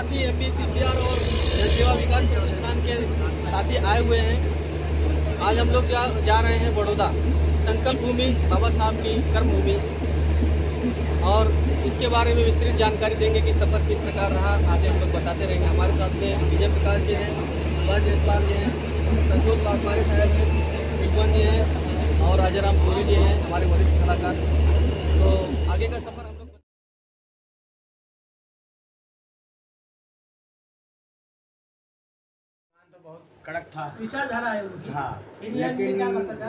साथी MPCPR और जनसेवा विकास प्रतिष्ठान के साथी आए हुए हैं। आज हम लोग जा रहे हैं बड़ौदा, संकल्प भूमि बाबा साहब की कर्म भूमि, और इसके बारे में विस्तृत जानकारी देंगे कि सफ़र किस प्रकार रहा। आगे हम लोग बताते रहेंगे। हमारे साथ में विजय प्रकाश जी हैं, सुभाष जायसवाल जी हैं, संतोष बागवानी साहब हैं, विद्वान जी हैं और राजाराम पुरी जी हैं, हमारे वरिष्ठ कलाकार। तो आगे का सफ़र हम लोग तो बहुत कड़क था, विचारधारा है उनकी। हाँ, लेकिन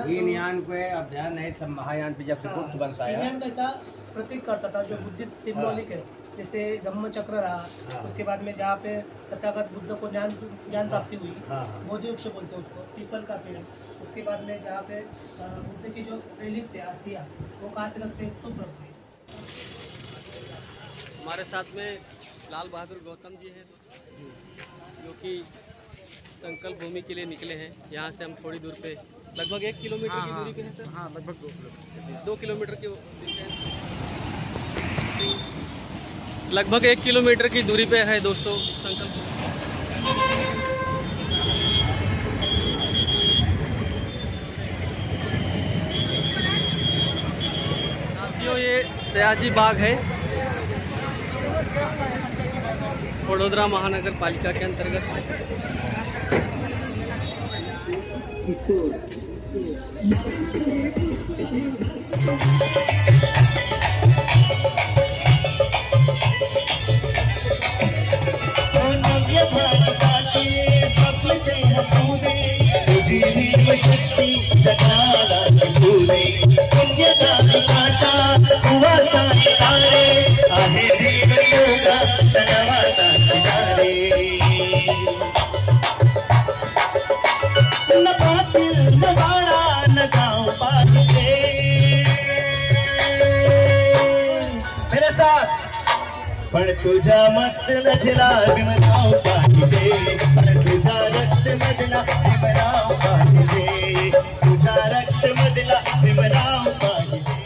हीनयान को अध्ययन है सब महायान पे जब से गुप्त वंश आया, हीनयान कैसा प्रतीक करता था जो बुद्धिस्ट सिंबॉलिक है, जैसे धम्म चक्र रहा। उसके बाद में जहाँ पे तथागत बुद्ध को ज्ञान प्राप्ति हुई, बोधि वृक्ष बोलते हैं उसको, पीपल का पेड़। उसके बाद में जहाँ पे बुद्ध की जो रेलिंग्स है, अस्थियाँ, वो कहाँ पे रखते हैं, स्तूप रखते हैं। हमारे साथ में लाल बहादुर गौतम जी हैं, जो कि संकल्प भूमि के लिए निकले हैं। यहाँ से हम थोड़ी दूर पे लगभग 1 किलोमीटर की दूरी पे है सर। हाँ, लगभग 2 किलोमीटर की लगभग 1 किलोमीटर की दूरी पे है दोस्तों संकल्प भूमि। साथियों, ये सयाजी बाग है, वडोदरा महानगर पालिका के अंतर्गत। पण तुझा मत लजला विमराव पाहिजे, पण तुझा रक्त मधला विमराव पाहिजे, तुझा रक्त मधला विमराव पाहिजे।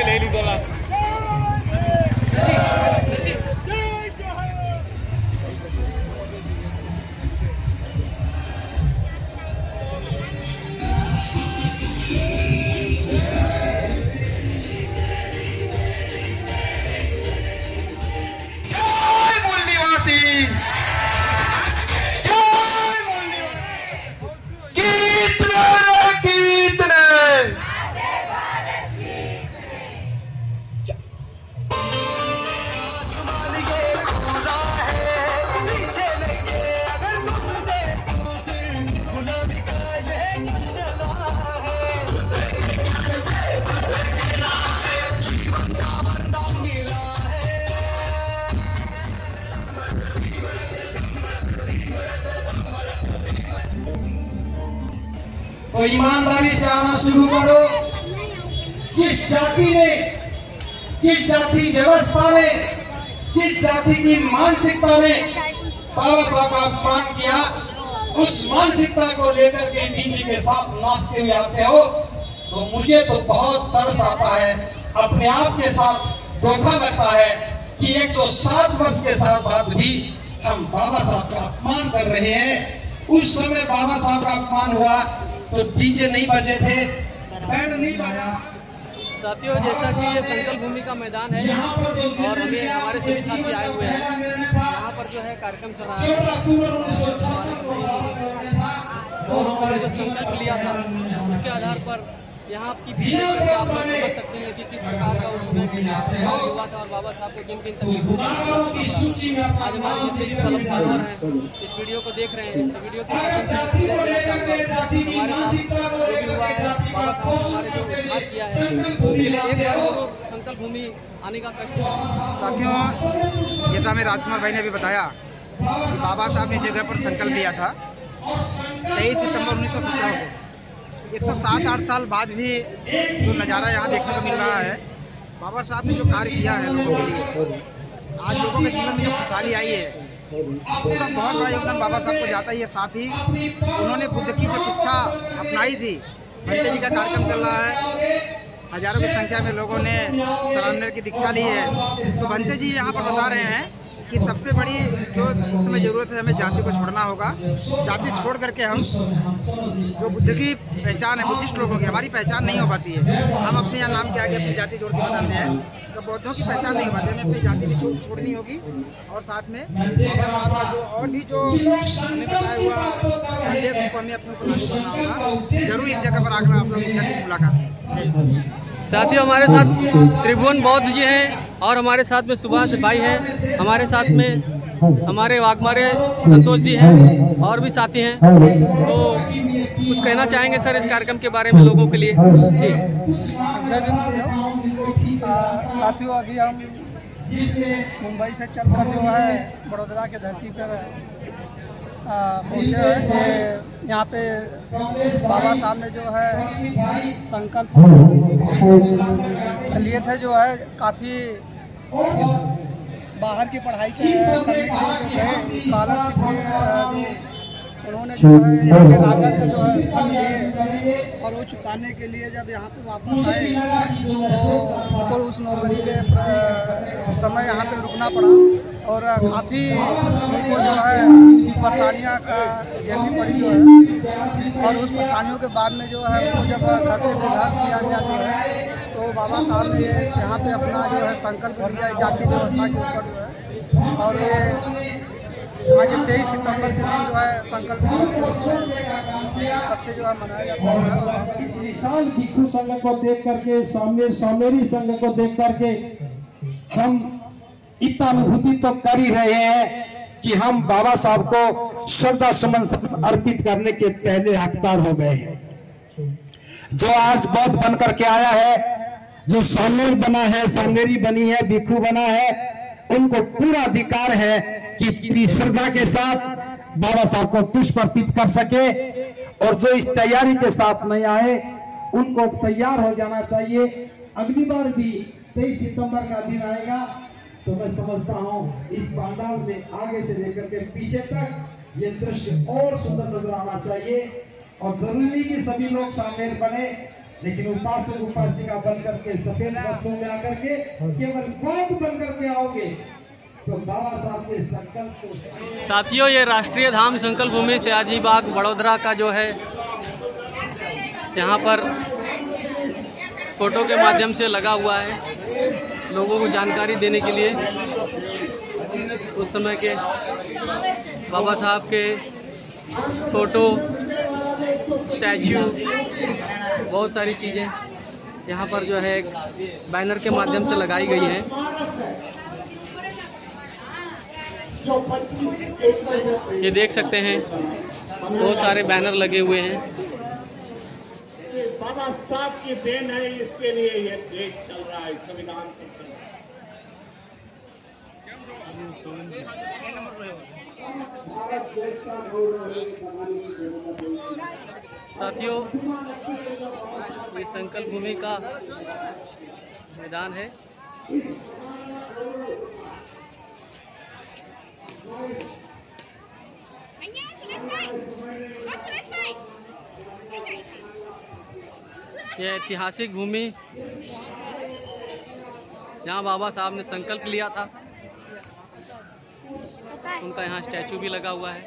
ले ली दोला तो ईमानदारी से आना शुरू करो। जिस जाति ने, जिस जाति व्यवस्था ने, जिस जाति की मानसिकता ने बाबा साहब का अपमान किया, उस मानसिकता को लेकर के डीजे के साथ नाचते हुए आते हो, तो मुझे तो बहुत तरस आता है। अपने आप के साथ धोखा लगता है कि 107 वर्ष के साथ बाद भी हम बाबा साहब का अपमान कर रहे हैं। उस समय बाबा साहब का अपमान हुआ तो डीजे नहीं बजे थे, बैंड नहीं बजा। साथियों, जैसा कि ये संकल्प भूमि का मैदान है और अभी हमारे सभी साथी आए हुए हैं, यहाँ पर जो है कार्यक्रम चल रहा है। और जो संकल्प लिया था उसके आधार पर यहाँ की भीड़ आप लोग समझ सकते हैं कि किस प्रकार का उसमें हुआ था और बाबा साहब को किन किन तकलीफों का आज हमारे जितने भी फॉलोअर्स हैं इस वीडियो को देख रहे हैं, तो वीडियो के हमारे साथ जो भी हुआ है, बाबा साहब हमारे जो उद्धार किया है उसके लिए एक बार संकल्प भूमि आने का कष्ट। साथियों, जैसा हमें राजकुमार भाई ने भी बताया, बाबा साहब ने जगह पर संकल्प लिया था 23 सितंबर 1917 को। 107-8 साल बाद भी जो नज़ारा यहाँ देखने को मिल रहा है, बाबा साहब ने जो कार्य किया है लोगों के लिए, आज लोगों के जीवन में जो खुशहाली आई है, उसका बहुत बड़ा योगदान बाबा साहब को जाता ही है। साथ ही उन्होंने बुद्ध की जो शिक्षा अपनाई थी, भंते जी का कार्यक्रम चल रहा है, हजारों की संख्या में लोगों ने शरणानंद की दीक्षा ली है। तो भंते जी यहाँ पर बता रहे हैं कि सबसे बड़ी जो इसमें ज़रूरत है, हमें जाति को छोड़ना होगा। जाति छोड़ करके हम जो बुद्ध की पहचान है, बुद्धिस्ट लोगों की हमारी पहचान नहीं हो पाती है। हम अपने यहाँ नाम के आगे अपनी जाति जोड़ के बताते हैं, तो बौद्धों की पहचान नहीं हो पाती। हमें अपनी जाति भी छोड़नी होगी और साथ में और भी जो हमें बताया हुआ संदेश उनको हमें अपने ऊपर लागू करना होगा। जरूर इस जगह पर आकर आप लोग इस जगह की मुलाकात। साथियों, हमारे साथ त्रिभुवन बौद्ध जी हैं और हमारे साथ में सुभाष भाई हैं, हमारे साथ में हमारे वाघमारे संतोष जी हैं और भी साथी हैं। तो कुछ कहना चाहेंगे सर इस कार्यक्रम के बारे में लोगों के लिए? जी साथियों, अभी हम मुंबई से चलकर जो है बड़ोदरा के धरती पर पहुँचे हैं। यहाँ पे बाबा साहब ने जो है संकल्प लिए थे, जो है काफ़ी बाहर की पढ़ाई करने के लिए स्कॉलरशिप उन्होंने जो है यहाँ के लागत से जो है फंड लिए और वो चुकाने के लिए जब यहाँ पे वापस आए तो उस नौकरी के समय यहाँ पे रुकना पड़ा और काफ़ी उनको जो है परेशानियाँ झेलनी पड़ी जो है। और उस परेशानियों के बाद में जो है उनको जब घर से बेघर किया गया जो है, तो बाबा साहब ने यहाँ पे अपना जो है संकल्प लिया जाति व्यवस्था के ऊपर जो है। और ये आज 23 सितंबर के दिन जो है संकल्प सबसे जो है मनाया जाता है। इस विशाल भिक्षु संघ को देख करके, सामनेरी संघ को देख करके हम इतना अनुभूति तो कर ही रहे हैं कि हम बाबा साहब को श्रद्धा सुमन अर्पित करने के पहले हकदार हो गए हैं। जो आज बौद्ध बन करके आया है, जो सामनेर बना है, सामनेरी बनी है, भिक्षु बना है, उनको पूरा अधिकार है कि पूरी श्रद्धा के साथ बाबा साहब को पुष्प अर्पित कर सके। और जो इस तैयारी के साथ नहीं आए उनको तैयार हो जाना चाहिए। अगली बार भी 23 सितंबर का दिन आएगा तो मैं समझता हूं इस पंडाल में आगे से लेकर के पीछे तक ये दृश्य और सुंदर नजर आना चाहिए। और जरूरी नहीं कि सभी लोग शामिल बने, लेकिन उपासक उपासिका बनकर के सफेद वस्त्रों में आकर के केवल बौद्ध बनकर के आओगे तो बाबा साहब के संकल्प को। साथियों, ये राष्ट्रीय धाम संकल्प भूमि सयाजी बाग बड़ोदरा का जो है यहाँ पर फोटो के माध्यम से लगा हुआ है लोगों को जानकारी देने के लिए। उस समय के बाबा साहब के फोटो, स्टैचू, बहुत सारी चीज़ें यहाँ पर जो है बैनर के माध्यम से लगाई गई हैं। ये देख सकते हैं बहुत सारे बैनर लगे हुए हैं। बाबा साहब की देन है, इसके लिए ये देश चल रहा है, संविधान पर चल रहा है। साथियों, ये संकल्प भूमि का मैदान है। यह ऐतिहासिक भूमि जहाँ बाबा साहब ने संकल्प लिया था, उनका यहाँ स्टैचू भी लगा हुआ है।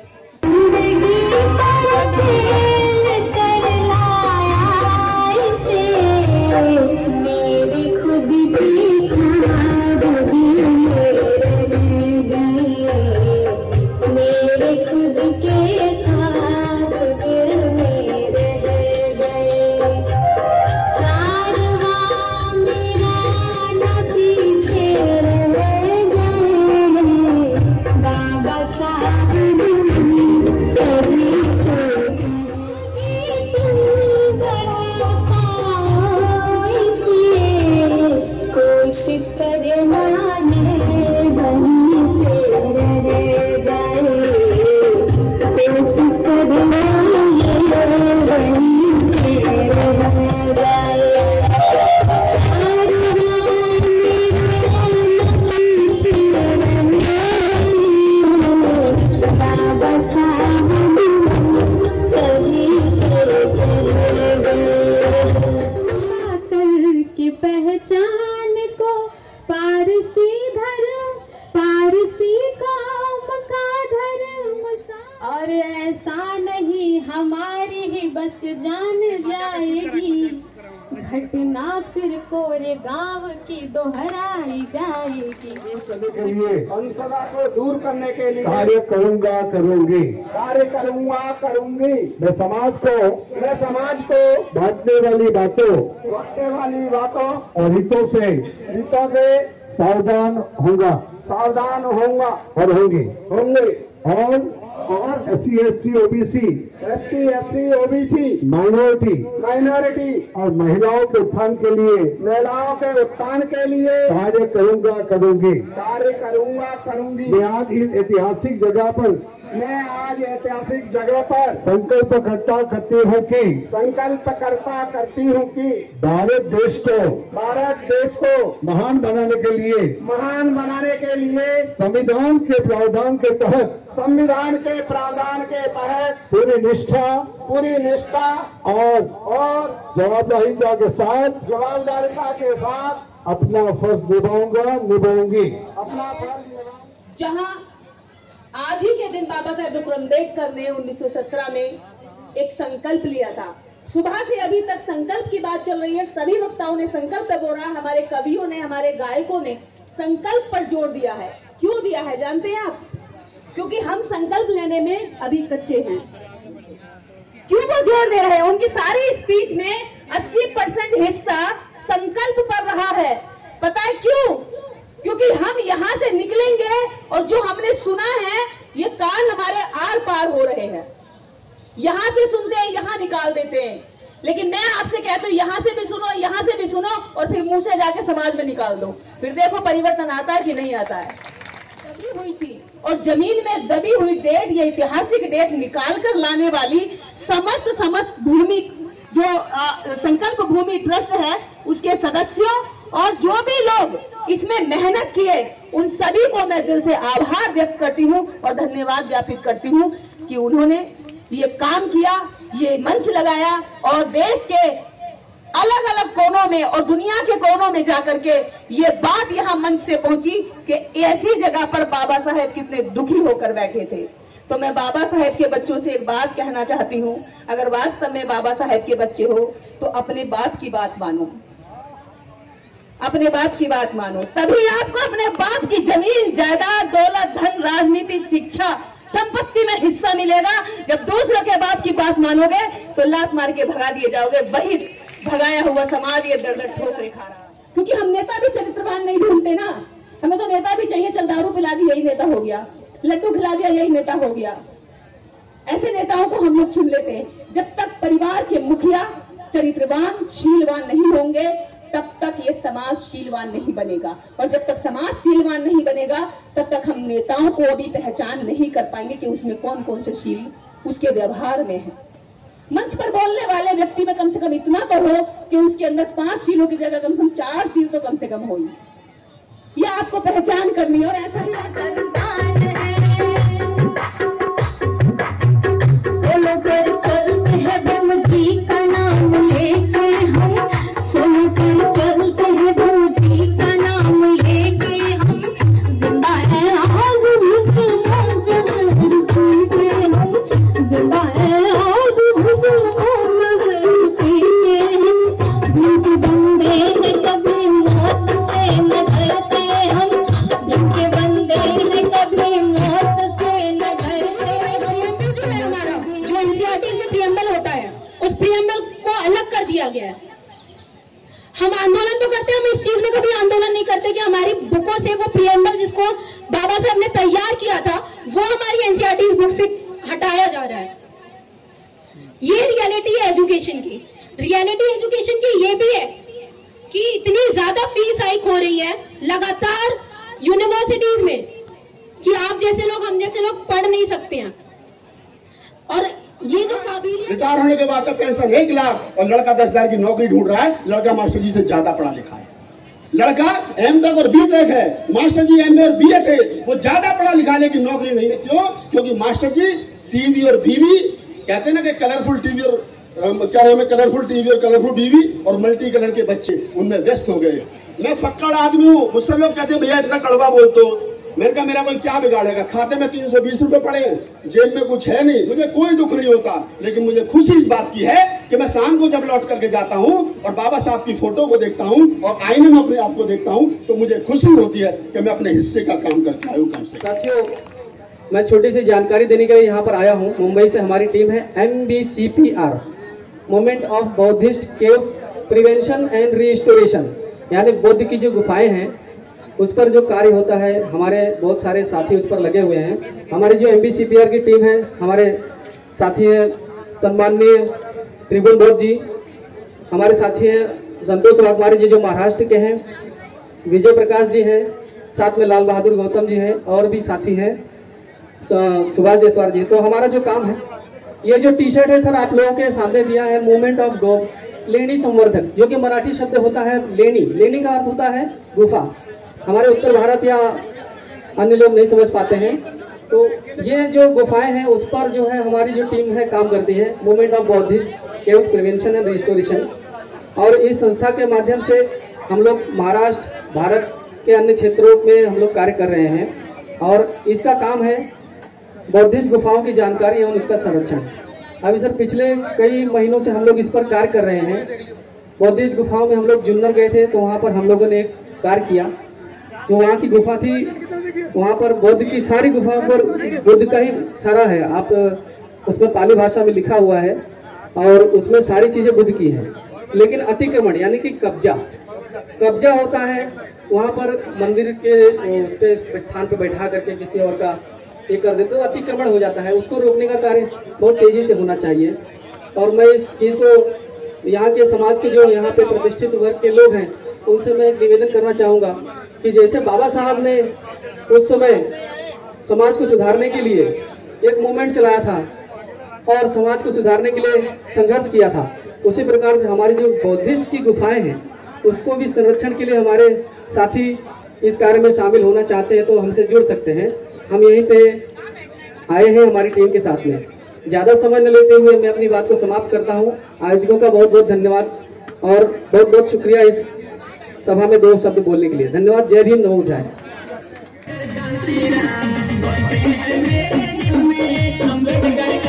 बस जान जाएगी, घटना फिर कोरे गांव की दोहराई जाएगी। के लिए अंशदा को दूर करने के लिए कार्य करूंगा करूंगी, कार्य करूंगा करूंगी। मैं समाज को बांटने वाली बातों और हितों से सावधान होगा और होंगे और SC ST OBC माइनॉरिटी और महिलाओं के उत्थान के लिए कार्य करूंगी। मैं आज इस ऐतिहासिक जगह पर संकल्प करता करती हूँ कि भारत देश को महान बनाने के लिए संविधान के प्रावधान के तहत पूरी निष्ठा और जवाबदारिता के साथ अपना फर्ज निभाऊंगी। जहां आज ही के दिन बाबा साहेब डॉक्टर अम्बेडकर ने 1917 में एक संकल्प लिया था। सुबह से अभी तक संकल्प की बात चल रही है। सभी वक्ताओं ने संकल्प बोला, हमारे कवियों ने, हमारे गायकों ने संकल्प पर जोर दिया है। क्यों दिया है जानते हैं आप? क्योंकि हम संकल्प लेने में अभी कच्चे हैं। क्यों वो जोर दे रहे हैं? उनकी सारी स्पीच में 80% हिस्सा संकल्प पर रहा है। पता है क्यों? क्योंकि हम यहाँ से निकलेंगे और जो हमने सुना है ये कान हमारे आर पार हो रहे हैं। यहाँ से सुनते हैं, यहाँ निकाल देते हैं। लेकिन मैं आपसे कहती हूँ यहाँ से भी सुनो, यहाँ से भी सुनो और फिर मुंह से जाके समाज में निकाल दो। फिर देखो परिवर्तन आता है कि नहीं आता है। दबी हुई थी और जमीन में दबी हुई डेट, ये ऐतिहासिक डेट निकाल कर लाने वाली समस्त भूमि जो संकल्प भूमि ट्रस्ट है उसके सदस्यों और जो भी लोग इसमें मेहनत किए उन सभी को मैं दिल से आभार व्यक्त करती हूँ और धन्यवाद ज्ञापित करती हूँ कि उन्होंने ये काम किया, ये मंच लगाया और देश के अलग अलग कोनों में और दुनिया के कोनों में जाकर के ये बात यहाँ मंच से पहुंची कि ऐसी जगह पर बाबा साहेब कितने दुखी होकर बैठे थे। तो मैं बाबा साहेब के बच्चों से एक बात कहना चाहती हूँ, अगर वास्तव में बाबा साहेब के बच्चे हो तो अपने बाप की बात मानो, अपने बाप की बात मानो। तभी आपको अपने बाप की जमीन, जायदाद, दौलत, धन, राजनीति, शिक्षा, संपत्ति में हिस्सा मिलेगा। जब दूसरों के बाप की बात मानोगे तो लात मार के भगा दिए जाओगे। वही भगाया हुआ समाज ये दर दर ठोकरें खा रहा। क्योंकि हम नेता भी चरित्रवान नहीं ढूंढते ना, हमें तो नेता भी चाहिए। चल दारू पिला दी यही नेता हो गया, लड्डू खिला दिया यही नेता हो गया। ऐसे नेताओं को हम लोग चुन लेते हैं। जब तक परिवार के मुखिया चरित्रवान, शीलवान नहीं होंगे तब तक ये समाज शीलवान नहीं बनेगा। और जब तक समाज शीलवान नहीं बनेगा तब तक हम नेताओं को अभी पहचान नहीं कर पाएंगे कि उसमें कौन कौन से शील उसके व्यवहार में है। मंच पर बोलने वाले व्यक्ति में कम से कम इतना तो हो कि उसके अंदर 5 शीलों की जगह कम से कम 4 शील तो कम से कम हो। यह आपको पहचान करनी है। और ऐसा ही चलते हैं बम जी का नाम लेके हम, सोनू पर चलते हैं बम जी का नाम लेके हम, जिंदा है आज भी जिंदा है आज भी बंदे हैं कभी मौत से न डरते हम, जिनके बंदे हैं कभी मौत से न डरते हम। हमारा जो एनसीईआरटी में प्रीएम्बल होता है उस प्रीएम्बल को अलग कर दिया गया है। हम आंदोलन तो करते हैं, हम इस चीज में कभी आंदोलन नहीं करते कि हमारी बुकों से वो प्रीएम्बल जिसको बाबा साहब ने तैयार किया था वो हमारी एनसीईआरटी बुक से हटाया जा रहा है। ये रियलिटी है एजुकेशन की। रियलिटी एजुकेशन की ये भी है कि इतनी ज्यादा फीस हाइक हो रही है लगातार यूनिवर्सिटीज में कि आप जैसे लोग, हम जैसे लोग पढ़ नहीं सकते हैं। और ये जो काबिलियत रिटायर होने के बाद का पेंशन 1 लाख और लड़का 10,000 की नौकरी ढूंढ रहा है। लड़का मास्टर जी से ज्यादा पढ़ा लिखा है। लड़का M.Tech और B.Tech है, मास्टर जी MA और BA थे, वो ज्यादा पढ़ा लिखा लेकिन नौकरी नहीं है। क्यों? क्योंकि मास्टर जी टीवी और बीवी, कहते हैं ना कि कलरफुल टीवी और क्या नाम है, कलरफुल टीवी और कलरफुल बीवी और मल्टी कलर के बच्चे, उनमें व्यस्त हो गए। मैं पक्कड़ आदमी हूँ, मुझसे लोग कहते हैं भैया इतना कड़वा बोलते हो। मैंने कहा मेरा कोई क्या बिगाड़ेगा, खाते में 320 रुपए पड़े हैं, जेब में कुछ है नहीं, मुझे कोई दुख नहीं होता। लेकिन मुझे खुशी इस बात की है कि मैं शाम को जब लौट करके जाता हूँ और बाबा साहब की फोटो को देखता हूँ और आईने में अपने आप को देखता हूँ तो मुझे खुशी होती है कि मैं अपने हिस्से का काम करके आया हूँ। कम से साथियों, मैं छोटी सी जानकारी देने के लिए यहाँ पर आया हूँ। मुंबई से हमारी टीम है MBCPR, movement of Buddhist caves prevention and restoration, यानी बौद्ध की जो गुफाएं हैं उस पर जो कार्य होता है, हमारे बहुत सारे साथी उस पर लगे हुए हैं। हमारी जो MBCPR की टीम है, हमारे साथी हैं सम्माननीय त्रिभुवन बौद्ध जी, हमारे साथी हैं संतोष वाघमारे जी जो महाराष्ट्र के हैं, विजय प्रकाश जी हैं, साथ में लाल बहादुर गौतम जी हैं, और भी साथी हैं सुभाष जायसवाल जी। तो हमारा जो काम है, ये जो टी शर्ट है सर आप लोगों के सामने दिया है, मूवमेंट ऑफ गो लेणी संवर्धक, जो कि मराठी शब्द होता है लेणी। लेणी का अर्थ होता है गुफा। हमारे उत्तर भारत या अन्य लोग नहीं समझ पाते हैं, तो ये जो गुफाएं हैं उस पर जो है हमारी जो टीम है काम करती है, movement of Buddhist caves prevention and restoration. और इस संस्था के माध्यम से हम लोग महाराष्ट्र, भारत के अन्य क्षेत्रों में हम लोग कार्य कर रहे हैं और इसका काम है बौद्धिस्ट गुफाओं की जानकारी एवं उसका संरक्षण। अभी सर पिछले कई महीनों से हम लोग इस पर कार्य कर रहे हैं। बौद्धिस्ट गुफाओं में हम लोग जुन्नर गए थे, तो वहाँ पर हम लोगों ने एक कार्य किया। जो वहाँ की गुफा थी, वहाँ पर बौद्ध की सारी गुफाओं पर बुद्ध का ही सारा है, आप उसमें पाली भाषा में लिखा हुआ है और उसमें सारी चीज़ें बुद्ध की हैं। लेकिन अतिक्रमण यानी कि कब्जा होता है, वहाँ पर मंदिर के उस पे स्थान पे बैठा करके किसी और का ये कर देते, तो अतिक्रमण हो जाता है। उसको रोकने का कार्य बहुत तेजी से होना चाहिए। और मैं इस चीज़ को यहाँ के समाज के जो यहाँ पे प्रतिष्ठित वर्ग के लोग हैं उनसे मैं एक निवेदन करना चाहूँगा कि जैसे बाबा साहब ने उस समय समाज को सुधारने के लिए एक मूवमेंट चलाया था और समाज को सुधारने के लिए संघर्ष किया था, उसी प्रकार से हमारी जो बौद्धिस्ट की गुफाएं हैं उसको भी संरक्षण के लिए हमारे साथी इस कार्य में शामिल होना चाहते हैं तो हमसे जुड़ सकते हैं। हम यहीं पे आए हैं हमारी टीम के साथ में। ज़्यादा समय न लेते हुए मैं अपनी बात को समाप्त करता हूँ। आयोजकों का बहुत बहुत धन्यवाद और बहुत बहुत शुक्रिया इस सभा में 2 शब्द बोलने के लिए। धन्यवाद। जय भीम, नमो बुद्धाय। नंबर 1 है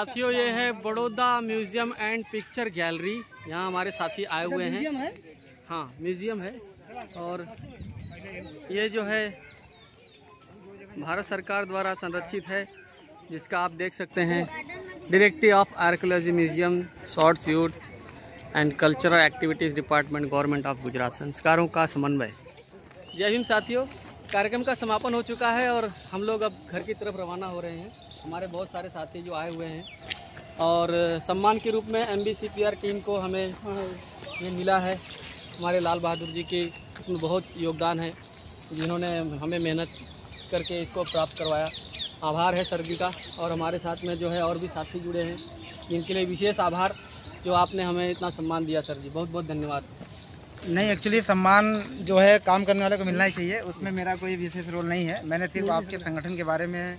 साथियों ये है Baroda museum and picture gallery. यहाँ हमारे साथी आए हुए हैं। हाँ, म्यूजियम है। और ये जो है भारत सरकार द्वारा संरक्षित है, जिसका आप देख सकते हैं director of archaeology museum, shorts youth and cultural activities department, government of Gujarat. संस्कारों का समन्वय। जय भीम साथियों, कार्यक्रम का समापन हो चुका है और हम लोग अब घर की तरफ रवाना हो रहे हैं। हमारे बहुत सारे साथी जो आए हुए हैं और सम्मान के रूप में MBCPR टीम को हमें ये मिला है। हमारे लाल बहादुर जी की इसमें बहुत योगदान है, जिन्होंने हमें मेहनत करके इसको प्राप्त करवाया। आभार है सर जी का। और हमारे साथ में जो है और भी साथी जुड़े हैं, इनके लिए विशेष आभार जो आपने हमें इतना सम्मान दिया। सर जी बहुत बहुत धन्यवाद। नहीं, एक्चुअली सम्मान जो है काम करने वाले को मिलना ही चाहिए, उसमें मेरा कोई विशेष रोल नहीं है। मैंने सिर्फ आपके संगठन के बारे में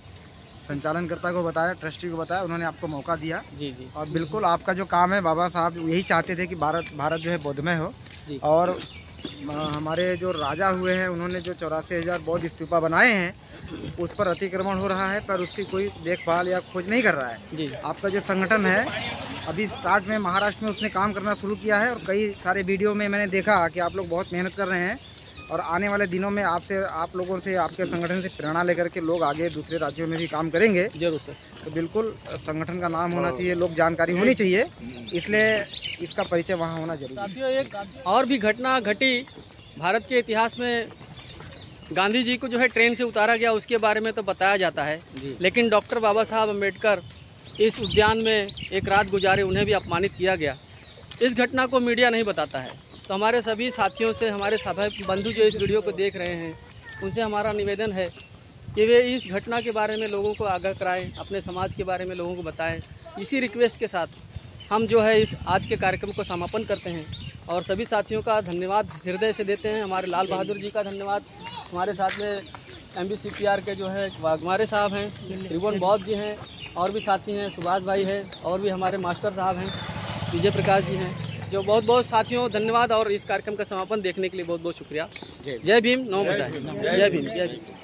संचालनकर्ता को बताया, ट्रस्टी को बताया, उन्होंने आपको मौका दिया। जी जी। और बिल्कुल आपका जो काम है, बाबा साहब यही चाहते थे कि भारत जो है बौद्धमय हो। और हमारे जो राजा हुए हैं उन्होंने जो 84,000 बौद्ध स्तूपा बनाए हैं उस पर अतिक्रमण हो रहा है, पर उसकी कोई देखभाल या खोज नहीं कर रहा है। जी। आपका जो संगठन है अभी स्टार्ट में महाराष्ट्र में उसने काम करना शुरू किया है और कई सारे वीडियो में मैंने देखा कि आप लोग बहुत मेहनत कर रहे हैं और आने वाले दिनों में आप लोगों से, आपके संगठन से प्रेरणा लेकर के लोग आगे दूसरे राज्यों में भी काम करेंगे। जरूर सर। तो बिल्कुल संगठन का नाम होना चाहिए, लोग जानकारी होनी चाहिए, इसलिए इसका परिचय वहाँ होना जरूरी है। साथियों, एक और भी घटना घटी भारत के इतिहास में। गांधी जी को जो है ट्रेन से उतारा गया, उसके बारे में तो बताया जाता है, लेकिन डॉक्टर बाबा साहब अम्बेडकर इस उद्यान में एक रात गुजारे, उन्हें भी अपमानित किया गया। इस घटना को मीडिया नहीं बताता है। तो हमारे सभी साथियों से, हमारे सभी बंधु जो इस वीडियो को देख रहे हैं, उनसे हमारा निवेदन है कि वे इस घटना के बारे में लोगों को आगाह कराएं, अपने समाज के बारे में लोगों को बताएं। इसी रिक्वेस्ट के साथ हम जो है इस आज के कार्यक्रम को समापन करते हैं और सभी साथियों का धन्यवाद हृदय से देते हैं। हमारे लाल बहादुर जी का धन्यवाद। हमारे साथ में MBCPR के जो है वाघमारे साहब हैं, त्रिभुवन बौद्ध जी हैं, और भी साथी हैं, सुभाष भाई हैं, और भी हमारे मास्टर साहब हैं, विजय प्रकाश जी हैं, जो बहुत बहुत साथियों धन्यवाद। और इस कार्यक्रम का समापन देखने के लिए बहुत बहुत शुक्रिया। जय भीम, नमो बुद्धाय। जय भीम, जय भीम।